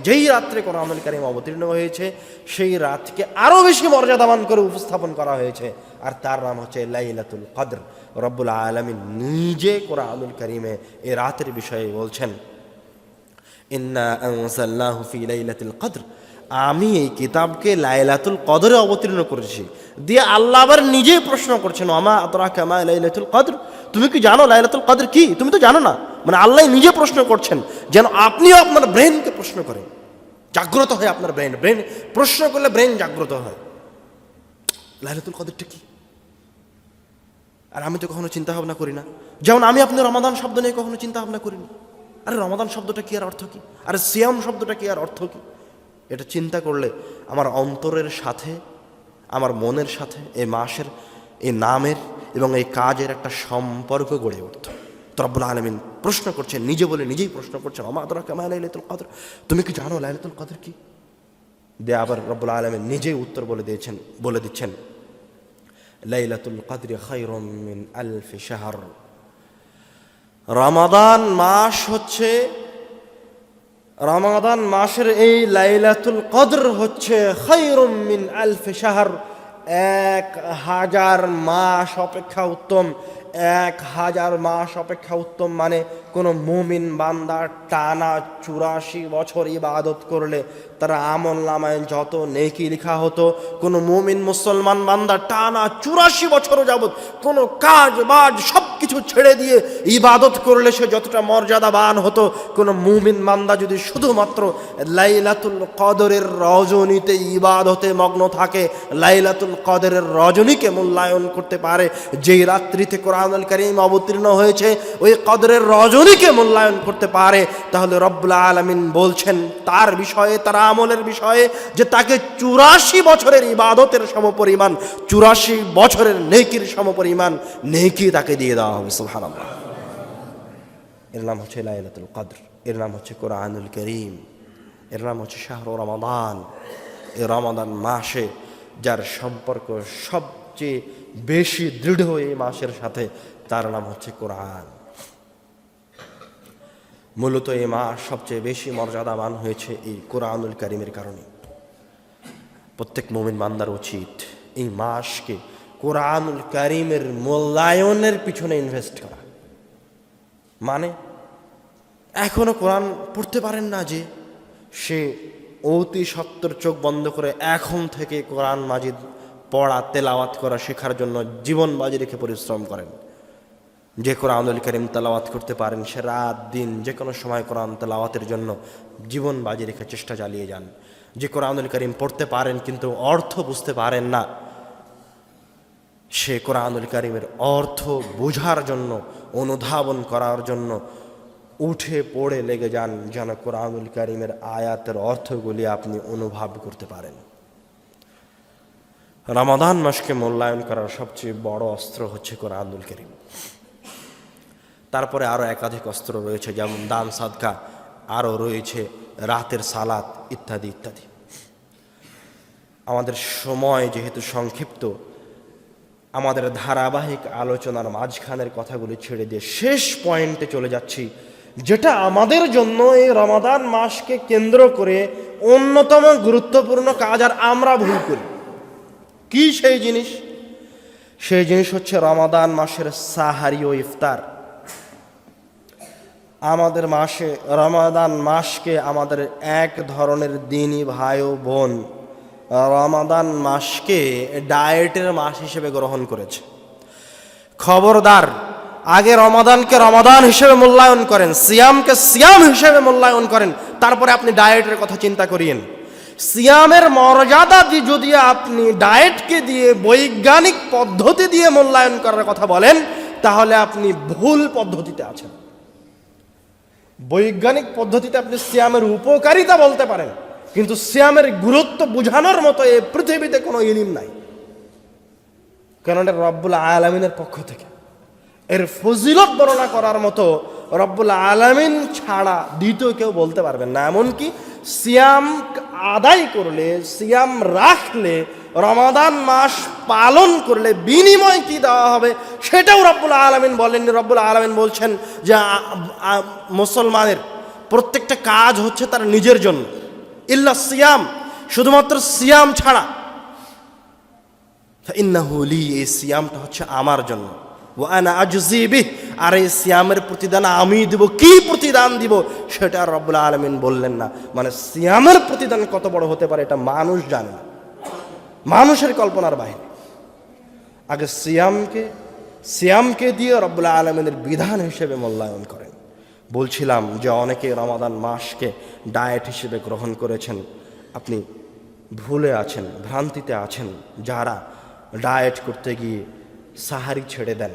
যেই রাত্রে কোরআনুল কারীম অবতীর্ণ হয়েছে সেই রাতকে আরো বেশি মর্যাদাবান করে উপস্থাপন করা হয়েছে, আর তার নাম হচ্ছে লাইলাতুল কদর। রব্বুল আলামিন নিজে কোরআনুল কারীমে এই রাতের বিষয়ে বলছেন, ইন্না আনজালনাহু ফি লাইলাতুল কদর, আমি এই কিতাবকে লাইলাতুল কদরে অবতীর্ণ করেছি। দিয়ে আল্লাহ আবার নিজেই প্রশ্ন করছেন, ওমা আদরাকা মা লাইলাতুল কদর, তুমি কি জানো লাইলাতুল কদর কি? তুমি তো জানো না। মানে আল্লাহ নিজে প্রশ্ন করছেন, যেন আপনিও আপনার ব্রেনকে প্রশ্ন করেন, জাগ্রত হয় আপনার ব্রেন প্রশ্ন করলে ব্রেন জাগ্রত হয়। লাইলাতুল কদরটা কি? আর আমি তো কখনো চিন্তা ভাবনা করি না, যেমন আমি আপনি রমাদান শব্দ নিয়ে কখনো চিন্তা ভাবনা করিনি। আরে রমাদান শব্দটা কি আর অর্থ কি? আরে সিয়াম শব্দটা কি আর অর্থ কি? এটা চিন্তা করলে আমার অন্তরের সাথে, আমার মনের সাথে এই মাসের, এই নামের এবং এই কাজের একটা সম্পর্ক গড়ে উঠত। তো রব্বুল আলামিন প্রশ্ন করছেন, নিজে বলে নিজেই প্রশ্ন করছেন, ওমা আদরাকা মা লাইলাতুল কদর, তুমি কি জানো লাইলাতুল কদর কি? দিয়ে আবার রব্বুল আলামিন নিজেই উত্তর বলে দিচ্ছেন, লাইলাতুল কদরি খায়রুম মিন আলফি শাহর। রমাদান মাস হচ্ছে, রমাদান মাসের এই লাইলাতুল কদর হচ্ছে খায়রুম মিন আলফি শাহর, 1000 মাস অপেক্ষা উত্তম। 1000 মাস অপেক্ষা উত্তম মানে কোনো মুমিন বান্দা টানা 84 বছর ইবাদত করলে তার আমল নামায় যত নেকি লেখা হতো, কোনো মুমিন মুসলমান বান্দা টানা 84 বছর যাবত কোনো কাজ বাজ সব কিছু ছেড়ে দিয়ে ইবাদত করলে সে যতটা মর্যাদাবান হতো, কোনো মুমিন বান্দা যদি শুধুমাত্র লাইলাতুল কদরের রজনীতে ইবাদতে মগ্ন থাকে, লাইলাতুল কদরের রজনীকে মূল্যায়ন করতে পারে, যেই রাত্রিতে কোরআনুল কারীম অবতীর্ণ হয়েছে ওই কদরের রজনীকে মূল্যায়ন করতে পারে, তাহলে রব্বুল আলামিন বলছেন তার বিষয়ে, তার আমলের বিষয়ে, যে তাকে 84 বছরের ইবাদতের সমপরিমাণ, 84 বছরের নেকির সমপরিমাণ নেকি তাকে দিয়ে দেওয়া হবে। সুবহানাল্লাহ। এর নাম হচ্ছে লাইলাতুল কদর, এর নাম হচ্ছে কোরআনুল কারীম, এর নাম হচ্ছে শাহরু রমাদান। এই রমাদান মাসে যার সম্পর্ক সবচেয়ে বেশি দৃঢ় এই মাসের সাথে, তার নাম হচ্ছে কোরআন। মূলত এই মাস সবচেয়ে বেশি মর্যাদাবান হয়েছে এই কোরআনুল কারীমের কারণে। প্রত্যেক মুমিন বান্দার উচিত এই মাসকে কোরআনুল কারীমের মূল্যায়নের পিছনে ইনভেস্ট করা। মানে এখনো কোরআন পড়তে পারেন না যে, সে অতি সত্বর চোখ বন্ধ করে এখন থেকে কোরআন মাজিদ পড়া, তেলাওয়াত করা শেখার জন্য জীবন বাজি রেখে পরিশ্রম করেন। যে কোরআনুল কারীম তেলাওয়াত করতে পারেন, সে রাত দিন যে কোনো সময় কোরআন তেলাওয়াতের জন্য জীবন বাজি রেখে চেষ্টা চালিয়ে যান। যে কোরআনুল কারীম পড়তে পারেন কিন্তু অর্থ বুঝতে পারেন না, সে কোরআনুল কারীমের অর্থ বোঝার জন্য, অনুধাবন করার জন্য উঠে পড়ে লেগে যান, যেন কোরআনুল কারীমের আয়াতের অর্থগুলি আপনি অনুভব করতে পারেন। রমাদান মাসকে মূল্যায়ন করার সবচেয়ে বড় অস্ত্র হচ্ছে কোরআনুল কারীম। তারপরে আরও একাধিক অস্ত্র রয়েছে, যেমন দান সাদকা, আরও রয়েছে রাতের সালাত ইত্যাদি ইত্যাদি। আমাদের সময় যেহেতু সংক্ষিপ্ত, আমাদের ধারাবাহিক আলোচনার মাঝখানের কথাগুলি ছেড়ে দিয়ে শেষ পয়েন্টে চলে যাচ্ছি, যেটা আমাদের জন্য এই রমাদান মাসকে কেন্দ্র করে অন্যতম গুরুত্বপূর্ণ কাজ, আর আমরা ভুল করি। কি সেই জিনিস? সেই জিনিস হচ্ছে রমাদান মাসের সাহারি ও ইফতার। আমাদের মাসে, রমাদান মাসকে আমাদের এক ধরনের দিনী ভাই ও বোন রমাদান মাসকে ডায়েটের মাস হিসেবে গ্রহণ করেছে। খবরদার, আগে রমাদানকে রমাদান হিসেবে মূল্যায়ন করেন, সিয়ামকে সিয়াম হিসেবে মূল্যায়ন করেন, তারপরে আপনি ডায়েটের কথা চিন্তা করিয়েন। সিয়ামের মর্যাদা যদি আপনি ডায়েটকে দিয়ে, বৈজ্ঞানিক পদ্ধতি দিয়ে মূল্যায়ন করার কথা বলেন, তাহলে আপনি ভুল পদ্ধতিতে আছেন। বৈজ্ঞানিক পদ্ধতিতে আপনি সিয়ামের উপকারিতা বলতে পারেন, কিন্তু সিয়ামের গুরুত্ব বোঝানোর মতো এই পৃথিবীতে কোনো ইলম নাই। কারণ এটা রব্বুল আলামিনের পক্ষ থেকে, এর ফজিলত বর্ণনা করার মতো রব্বুল আলামিন ছাড়া দ্বিতীয় কেউ বলতে পারবেন না। এমনকি সিয়াম আদায় করলে, সিয়াম রাখলে, রমাদান মাস পালন করলে বিনিময় কি দেওয়া হবে সেটাও রব্বুল আলামিন বলেননি। রব্বুল আলামিন বলছেন যে মুসলমানের প্রত্যেকটা কাজ হচ্ছে তার নিজের জন্য, ইল্লা সিয়াম, শুধুমাত্র সিয়াম ছাড়া। ইন্নাহু লি, এই সিয়ামটা হচ্ছে আমার জন্য, ওয়া আনা আজজি বিহ, আর এই সিয়ামের প্রতিদান আমি দিব। কি প্রতিদান দিব সেটা রব্বুল আলামিন বললেন না। মানে সিয়ামের প্রতিদান কত বড় হতে পারে এটা মানুষ জানে না, মানুষের কল্পনার বাইরে। আগে সিয়ামকে দিয়ে রব্বুল আলামিনের বিধান হিসেবে মূল্যায়ন করেন। বলছিলাম যে অনেকে রমাদান মাসকে ডায়েট হিসেবে গ্রহণ করেছেন। আপনি ভুলে আছেন, ভ্রান্তিতে আছেন। যারা ডায়েট করতে গিয়ে সাহারি ছেড়ে দেন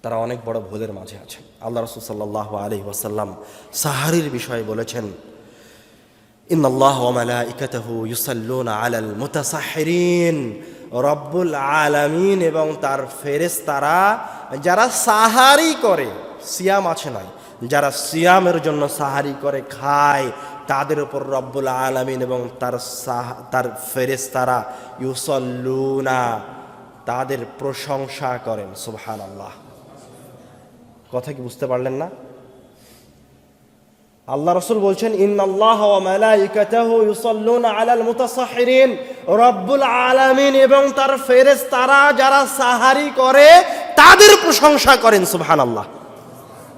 তারা অনেক বড় ভুলের মাঝে আছেন। আল্লাহ রাসূল সাল্লাল্লাহু আলাইহি ওয়াসাল্লাম সাহারির বিষয়ে বলেছেন, ইন্নাল্লাহ ওয়া মালাইকাতাহু ইউসাল্লুনা আলাল মুতাসাহহিরিন, রব্বুল আলামিন এবং তার ফেরেশতারা যারা সাহারি করে, সিয়াম আছে নাই, যারা সিয়ামের জন্য সাহারি করে খায়, তাদের উপর রব্বুল আলামিন এবং তার ফেরেশতারা ইউসাল্লুনা, তাদের প্রশংসা করেন। সুবহানাল্লাহ। কথা কি বুঝতে পারলেন না? আল্লাহ রাসূল বলছেন, ইন্নাল্লাহ ওয়া মালাইকাতাহু ইউসাল্লুনা আলাল মুতাসাহহিরিন, রব্বুল আলামিন এবং তার ফেরেশতারা যারা সাহারি করে তাদের প্রশংসা করেন। সুবহানাল্লাহ।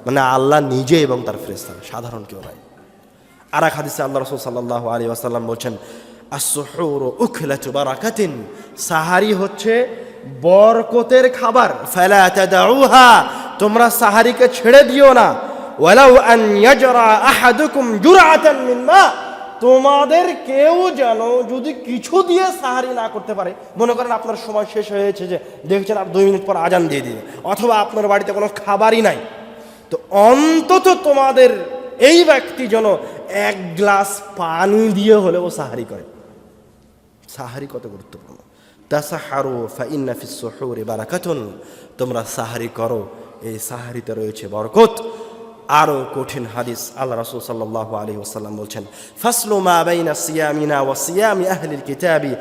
মানে আল্লাহ নিজে এবং তার ফেরেশতারা, সাধারণ কেউ নয়। আর এক হাদিসে আল্লাহ রাসূল সাল্লাল্লাহু আলাইহি ওয়াসাল্লাম বলছেন, আস-সুহুরু উকলাতু বারাকাতিন, সাহারি হচ্ছে বরকতের খাবার। ফালা তাদউহা, তোমরা সাহারিকে ছেড়ে দিও না। ওয়ালাউ আন ইয়াজরা আহাদুকুম জুরআতান মিন মা, তোমাদের কেউ যেন যদি কিছু দিয়ে সাহারি না করতে পারে, মনে করেন আপনার সময় শেষ হয়েছে, যে দেখছেন আর 2 মিনিট পর আজান দিয়ে দিবে, অথবা আপনার বাড়িতে কোনো খাবারই নাই, তো অন্তত তোমাদের এই ব্যক্তি যেন 1 গ্লাস পানি দিয়ে হলেও সাহারি করে। সাহারি কত গুরুত্বপূর্ণ। তাসাহারু ফাইন্না ফিস সুহুরি বারাকাতুন, তোমরা সাহারি করো, এই সাহারিতে রয়েছে বরকত। আরো কঠিন হাদিস, আল্লাহ রাসূল সাল্লাল্লাহু আলাইহি ওয়াসাল্লাম বলছেন, ফাসলু মা বাইনা সিয়ামিনা ওয়া সিয়ামি আহলিল কিতাবি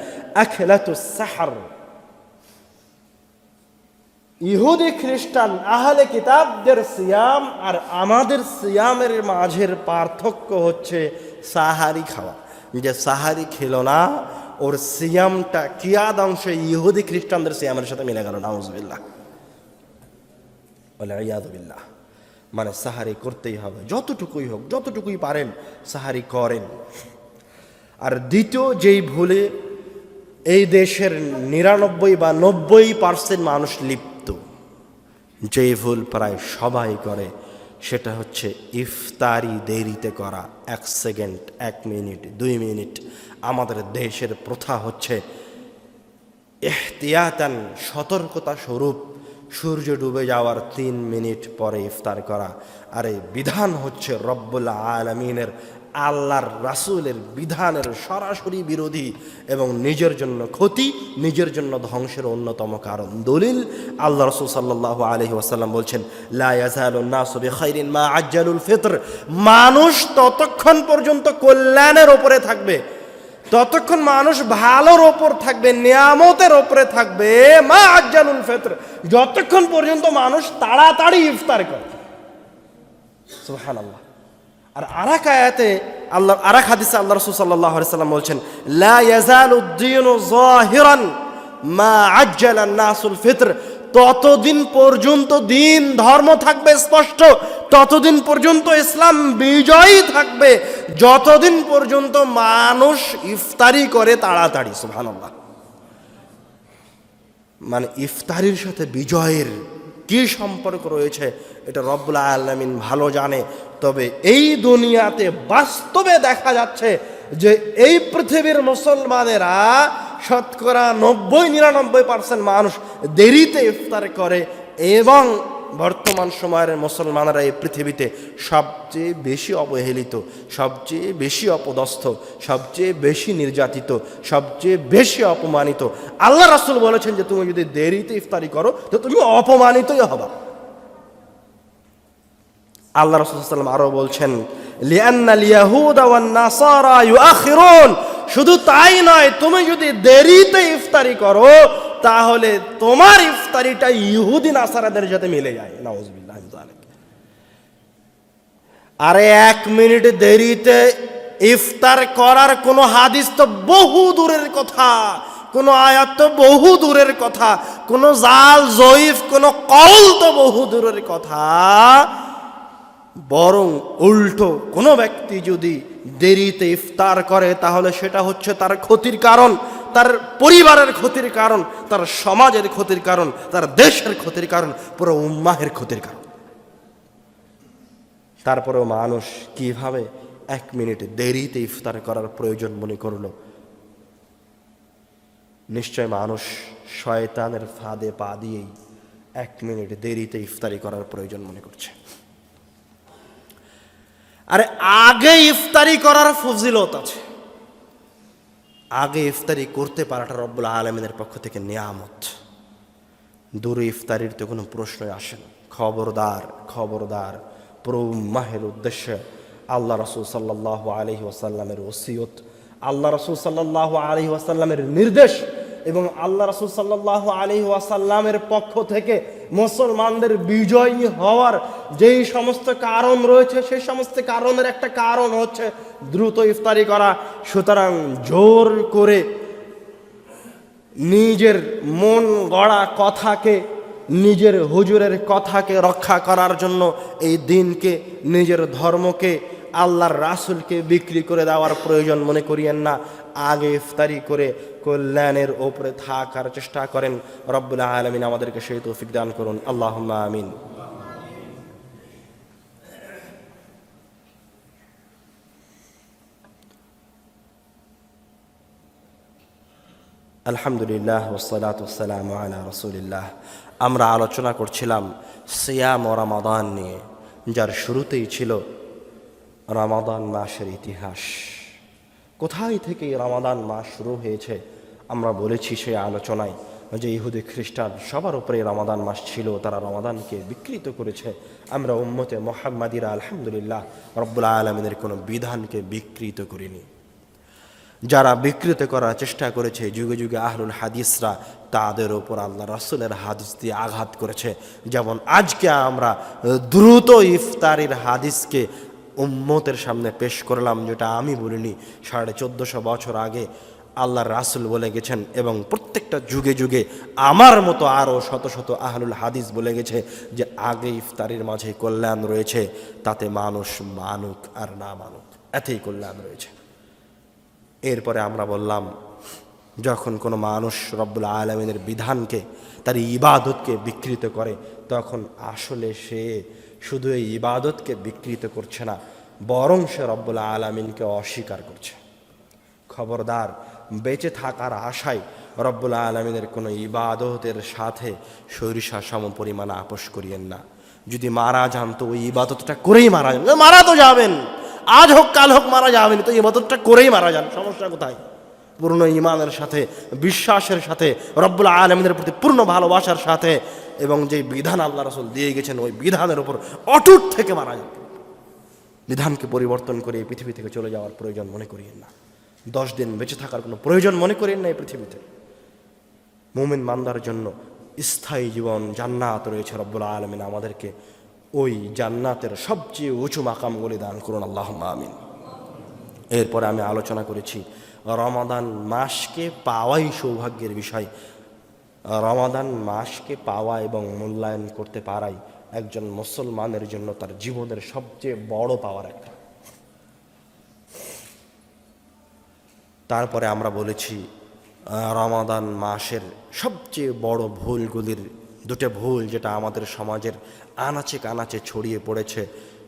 আকলাতুস সাহর, ইহুদি খ্রিস্টান আহলে কিতাবদের সিয়াম আর আমাদের সিয়ামের মাঝের পার্থক্য হচ্ছে সাহারি খাওয়া। যে সাহারি খেলো না, ওর সিয়ামটা কিয়াদাংশে ইহুদি খ্রিস্টানদের সিয়ামের সাথে মিলে গেল। নাউজুবিল্লাহ ওয়াল ইয়াযু বিল্লাহ। মানে সাহারি করতেই হবে, যতটুকুই হোক, যতটুকুই পারেন সাহারি করেন। আর দ্বিতীয় যেই ভুলে এই দেশের 99 বা 90% মানুষ লিপ্ত, যেই ভুল প্রায় সবাই করে, সেটা হচ্ছে ইফতারি দেরিতে করা। 1 সেকেন্ড, 1 মিনিট, 2 মিনিট। আমাদের দেশের প্রথা হচ্ছে ইহতিয়াতান, সতর্কতা স্বরূপ সূর্য ডুবে যাওয়ার 3 মিনিট পরে ইফতার করা। আর এই বিধান হচ্ছে রব্বুল আলামিনের, আল্লাহর রাসূলের বিধানের সরাসরি বিরোধী এবং নিজের জন্য ক্ষতি, নিজের জন্য ধ্বংসের অন্যতম কারণ। দলিল, আল্লাহ রাসূল সাল্লাল্লাহু আলাইহি ওয়াসাল্লাম বলছেন, লা ইয়াজালুন নাসু বিখাইরিন মা আজ্জালুল ফিতর, মানুষ ততক্ষণ পর্যন্ত কল্যাণের উপরে থাকবে, ততক্ষণ মানুষ ভালোর ওপর থাকবে, নিয়ামতের ওপরে থাকবে, মা আজ্জালুল ফিতর, যতক্ষণ পর্যন্ত মানুষ তাড়াতাড়ি ইফতার করে। সুবহানাল্লাহ। আর আরেক আয়াতে আল্লাহ, আরেক হাদিসে আল্লাহ রাসূল সাল্লাল্লাহু আলাইহি ওয়াসাল্লাম বলছেন, লা ইয়াজালুদ দীনু যাহিরান মা আজ্জালান নাসুল ফিতর, ততদিন পর্যন্ত দিন ধর্ম থাকবে স্পষ্ট, ততদিন পর্যন্ত ইসলাম বিজয়ী থাকবে, যতদিন পর্যন্ত মানুষ ইফতারি করে তাড়াতাড়ি। সুবহানাল্লাহ। মানে ইফতারির সাথে বিজয়ের কি সম্পর্ক রয়েছে এটা রব্বুল আলামিন ভালো জানে। তবে এই দুনিয়াতে বাস্তবে দেখা যাচ্ছে যে এই পৃথিবীর মুসলমানেরা শতকরা 90-99% মানুষ দেরিতে ইফতার করে, এবং বর্তমান সময়ের মুসলমানেরা এই পৃথিবীতে সবচেয়ে বেশি অবহেলিত, সবচেয়ে বেশি অপদস্থ, সবচেয়ে বেশি নির্যাতিত, সবচেয়ে বেশি অপমানিত। আল্লাহ রাসূল বলেছেন যে তুমি যদি দেরিতে ইফতারি করো তো তুমি অপমানিতই হবা। আল্লাহ রাসূল সাল্লাল্লাহু আলাইহি ওয়াসাল্লাম আরো বলছেন, লিআন্নাল ইয়াহুদা ওয়ান নাসারা ইউআখিরুন, শুধু তাই নয়, তুমি যদি দেরিতে ইফতারি করো তাহলে তোমার ইফতারিটা ইহুদি নাসারাদের সাথে মিলে যায়। নাউজুবিল্লাহ মিন যালিক। আরে 1 মিনিট দেরিতে ইফতার করার কোনো হাদিস তো বহু দূরের কথা, কোনো আয়াত তো বহু দূরের কথা, কোনো জাল জয়ীফ কোনো কওল তো বহু দূরের কথা। বরং উল্টো কোনো ব্যক্তি যদি দেরিতে ইফতার করে তাহলে সেটা হচ্ছে তার ক্ষতির কারণ, তার পরিবারের ক্ষতির কারণ, তার সমাজের ক্ষতির কারণ, তার দেশের ক্ষতির কারণ, পুরো উম্মাহের ক্ষতির কারণ। তারপরেও মানুষ কিভাবে 1 মিনিট দেরিতে ইফতার করার প্রয়োজন মনে করলো? নিশ্চয় মানুষ শয়তানের ফাঁদে পা দিয়েই 1 মিনিট দেরিতে ইফতারি করার প্রয়োজন মনে করছে। আরে আগে ইফতারি করার ফজিলত আছে, আগে ইফতারি করতে পারাটা রব্বুল আলামিনের পক্ষ থেকে নিয়ামত। দূরে ইফতারির তো কোনো প্রশ্নই আসে না। খবরদার খবরদার, পুরো উম্মাহের উদ্দেশ্যে আল্লাহ রাসূল সাল্লাল্লাহু আলাইহি ওয়াসাল্লামের ওসিয়ত, আল্লাহ রাসূল সাল্লাল্লাহু আলাইহি ওয়াসাল্লামের নির্দেশ এবং আল্লাহ রাসূল সাল্লাল্লাহু আলাইহি ওয়াসাল্লামের পক্ষ থেকে মুসলমানদের বিজয়ী হওয়ার যেই সমস্ত কারণ রয়েছে, সেই সমস্ত কারণের একটা কারণ হচ্ছে দ্রুত ইফতারি করা। সুতরাং জোর করে নিজের মন গড়া কথাকে, নিজের হুজুরের কথাকে রক্ষা করার জন্য এই দিনকে, নিজের ধর্মকে, আল্লাহর রাসূলকে বিক্রি করে দেওয়ার প্রয়োজন মনে করিয়েন না। আগে ইফতারি করে কল্যাণের ওপরে থাকার চেষ্টা করেন। রব্বুল আলামিন আমাদেরকে সেই তৌফিক দান করুন। আল্লাহুম্মা আমিন। আলহামদুলিল্লাহ ওয়াসসালাতু ওয়াসসালামু আলা রাসূলিল্লাহ। আমরা আলোচনা করছিলাম সিয়াম ও রমাদান নিয়ে, যার শুরুতেই ছিল রমাদান মাসের ইতিহাস। কোথায় থেকে এই রমাদান মাস শুরু হয়েছে আমরা বলেছি সেই আলোচনায় যে ইহুদি খ্রিস্টান সবার উপরে রমাদান মাস ছিল, তারা রমাদানকে বিকৃত করেছে। আমরা উম্মতে মুহাম্মাদিরা আলহামদুলিল্লাহ রব্বুল আলামিনের কোনো বিধানকে বিকৃত করিনি। যারা বিকৃত করার চেষ্টা করেছে যুগে যুগে আহলুল হাদিসরা, তাদের ওপর আল্লাহ রাসূলের হাদিস দিয়ে আঘাত করেছে। যেমন আজকে আমরা দ্রুত ইফতারির হাদিসকে উম্মতের সামনে পেশ করলাম, যেটা আমি বলিনি, 1450 বছর আগে আল্লাহর রাসূল বলে গেছেন এবং প্রত্যেকটা যুগে যুগে আমার মতো আরও শত শত আহলুল হাদিস বলে গেছে যে আগে ইফতারির মাঝে কল্যাণ রয়েছে, তাতে মানুষ মানুক আর না মানুক এতেই কল্যাণ রয়েছে। এরপরে আমরা বললাম যখন কোনো মানুষ রব্বুল আলামিনের বিধানকে, তার ইবাদতকে বিকৃত করে, তখন আসলে সে শুধু এই ইবাদতকে বিকৃত করছে না, বরং সে রব্বুল আলামিনকে অস্বীকার করছে। খবরদার, বেঁচে থাকার আশায় রব্বুল আলামিনের কোনো ইবাদতের সাথে সরিষা সম পরিমাণ আপোষ করিয়েন না। যদি মারা যান তো ওই ইবাদতটা করেই মারা যান। মারা তো যাবেন, আজ হোক কাল হোক মারা যাবেন, তো ইবাদতটা করেই মারা যান। সমস্যা কোথায়? পূর্ণ ঈমানের সাথে, বিশ্বাসের সাথে, রব্বুল আলামিনের প্রতি পূর্ণ ভালোবাসার সাথে, এবং যে বিধান আল্লাহ রাসূল দিয়ে গেছেন ওই বিধানের উপর অটুট থেকে মারা যান। বিধানকে পরিবর্তন করে এই পৃথিবী থেকে চলে যাওয়ার প্রয়োজন মনে করিয়েন না। 10 দিন বেঁচে থাকার কোনো প্রয়োজন মনে করিয়েন না এই পৃথিবীতে। মুমিন বান্দার জন্য স্থায়ী জীবন জান্নাত রয়েছে। রব্বুল আলামিন আমাদেরকে ওই জান্নাতের সবচেয়ে উঁচু মাকামগুলি দান করুন, আল্লাহুম্মা আমিন। এরপরে আমি আলোচনা করেছি রমাদান মাসকে পাওয়াই সৌভাগ্যের বিষয়। রমাদান মাসকে পাওয়া এবং মূল্যায়ন করতে পারাই একজন মুসলমানের জন্য তার জীবনের সবচেয়ে বড় পাওয়ার একটা। তারপরে আমরা বলেছি রমাদান মাসের সবচেয়ে বড় ভুলগুলির দুটো ভুল যেটা আমাদের সমাজের আনাচে কানাচে ছড়িয়ে পড়েছে,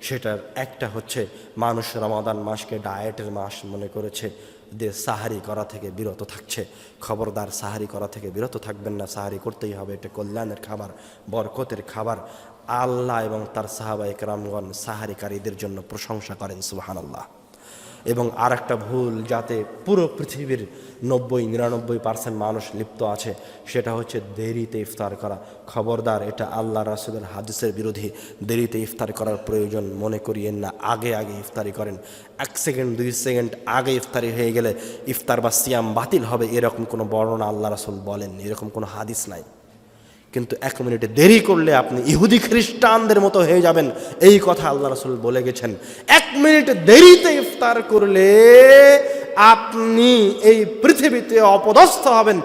সেটার একটা হচ্ছে মানুষ রমাদান মাসকে ডায়েটের মাস মনে করেছে, যে সাহারি করা থেকে বিরত থাকছে। খবরদার, সাহারি করা থেকে বিরত থাকবেন না, সাহারি করতেই হবে। এটা কল্যাণের খাবার, বরকতের খাবার। আল্লাহ এবং তার সাহাবায়ে কেরামগণ সাহারিকারীদের জন্য প্রশংসা করেন, সুবহানাল্লাহ। এবং আর একটা ভুল যাতে পুরো পৃথিবীর 90-99% মানুষ লিপ্ত আছে, সেটা হচ্ছে দেরিতে ইফতার করা। খবরদার, এটা আল্লাহ রাসূলের হাদিসের বিরোধী। দেরিতে ইফতার করার প্রয়োজন মনে করিয়েন না, আগে আগে ইফতারি করেন। 1 সেকেন্ড 2 সেকেন্ড আগে ইফতারি হয়ে গেলে ইফতার বা সিয়াম বাতিল হবে, এরকম কোনো বর্ণনা আল্লাহ রাসূল বলেন, এরকম কোনো হাদিস নাই। কিন্তু 1 মিনিট দেরি করলে আপনি ইহুদি খ্রিস্টানদের মতো হয়ে যাবেন, এই কথা আল্লাহ রাসূল বলে গেছেন। 1 মিনিট দেরিতে ইফতার করলে আপনি এই পৃথিবীতে অপদস্থ হবেন,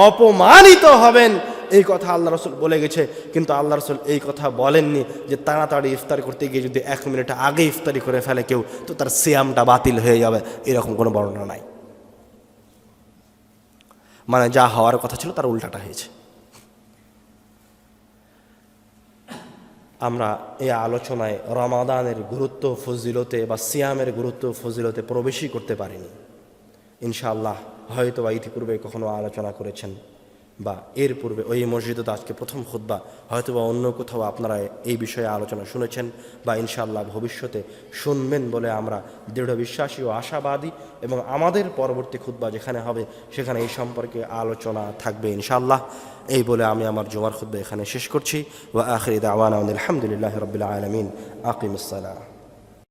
অপমানিত হবেন, এই কথা আল্লাহ রাসূল বলে গেছে। কিন্তু আল্লাহ রাসূল এই কথা বলেননি যে তাড়াতাড়ি ইফতার করতে গিয়ে যদি 1 মিনিট আগে ইফতারি করে ফেলে কেউ, তো তার সিয়ামটা বাতিল হয়ে যাবে, এরকম কোনো বর্ণনা নাই। মানে যা হওয়ার কথা ছিল তার উল্টাটা হয়েছে। আমরা এই আলোচনায় রমাদানের গুরুত্ব ফজিলতে বা সিয়ামের গুরুত্ব ফজিলতে প্রবেশই করতে পারিনি। ইনশাআল্লাহ হয়তো বা ইতিপূর্বে কখনো আলোচনা করেছেন, বা এর পূর্বে ওই মসজিদে তো আজকে প্রথম খুতবা, হয়তো বা অন্য কোথাও আপনারা এই বিষয়ে আলোচনা শুনেছেন, বা ইনশাআল্লাহ ভবিষ্যতে শুনবেন বলে আমরা দৃঢ় বিশ্বাসী ও আশাবাদী। এবং আমাদের পরবর্তী খুতবা যেখানে হবে সেখানে এই সম্পর্কে আলোচনা থাকবে ইনশাআল্লাহ। এই বলে আমি আমার জুমার খুতবা এখানে শেষ করছি। ওয়া আখিরি দাওয়ানা আলহামদুলিল্লাহি রাব্বিল আলামিন। আকিমুস সালাহ।